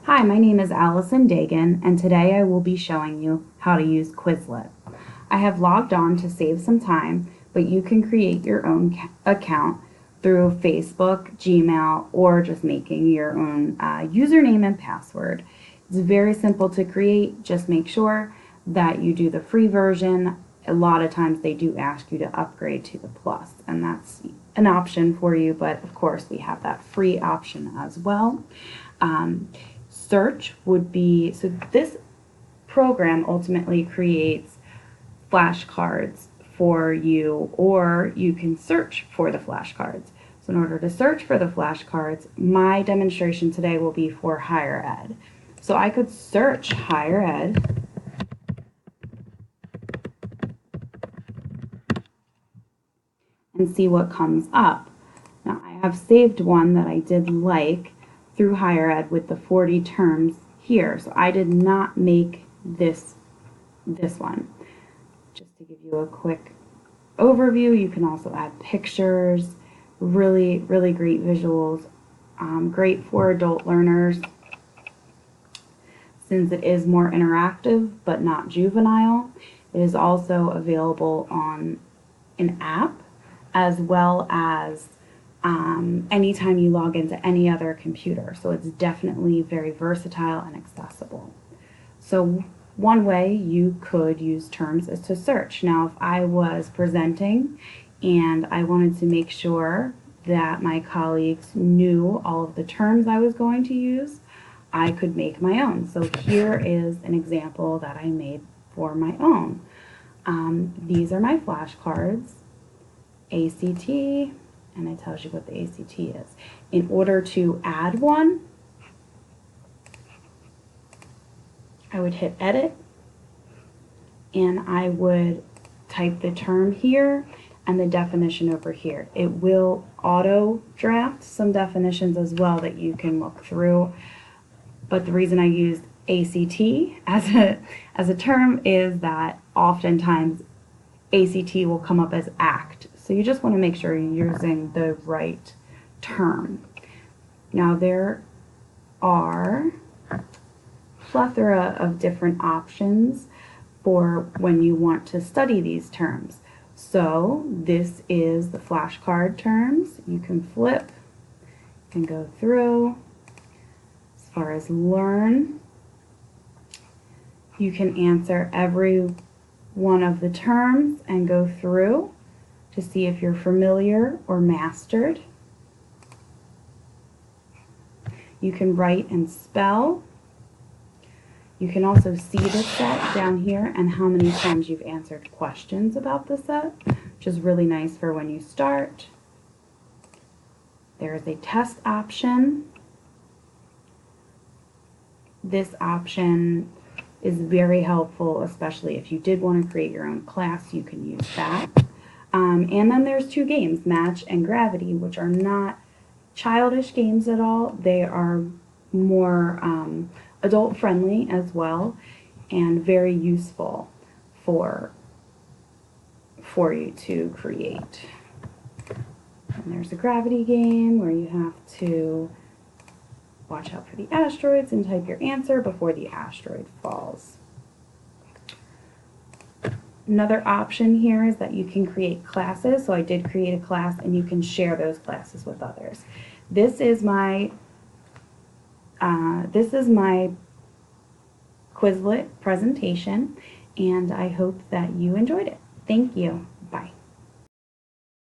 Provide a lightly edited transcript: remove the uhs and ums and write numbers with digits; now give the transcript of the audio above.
Hi, my name is Allison Dagan, and today I will be showing you how to use Quizlet. I have logged on to save some time, but you can create your own account through Facebook, Gmail, or just making your own username and password. It's very simple to create. Just make sure that you do the free version. A lot of times they do ask you to upgrade to the Plus, and that's an option for you, but of course we have that free option as well. Search would be, so this program ultimately creates flashcards for you, or you can search for the flashcards. So in order to search for the flashcards, my demonstration today will be for higher ed. So I could search higher ed and see what comes up. Now I have saved one that I did like through higher ed with the 40 terms here. So I did not make this one. Just to give you a quick overview, you can also add pictures, really great visuals, great for adult learners since it is more interactive but not juvenile. It is also available on an app as well as anytime you log into any other computer. So it's definitely very versatile and accessible. So one way you could use terms is to search. Now, if I was presenting and I wanted to make sure that my colleagues knew all of the terms I was going to use, I could make my own. So here is an example that I made for my own. These are my flashcards, ACT, and it tells you what the ACT is. In order to add one, I would hit edit and I would type the term here and the definition over here. It will auto draft some definitions as well that you can look through, but the reason I used ACT as a term is that oftentimes ACT will come up as ACT. So you just want to make sure you're using the right term. Now there are a plethora of different options for when you want to study these terms. So this is the flashcard terms. You can flip and go through. As far as learn, you can answer every one of the terms and go through to see if you're familiar or mastered. You can write and spell. You can also see the set down here and how many times you've answered questions about the set, which is really nice for when you start. There is a test option. This option is very helpful, especially if you did want to create your own class, you can use that. And then there's two games, Match and Gravity, which are not childish games at all. They are more adult friendly as well and very useful for you to create. And there's a gravity game where you have to watch out for the asteroids and type your answer before the asteroid falls. Another option here is that you can create classes. So I did create a class and you can share those classes with others. This is my Quizlet presentation, and I hope that you enjoyed it. Thank you.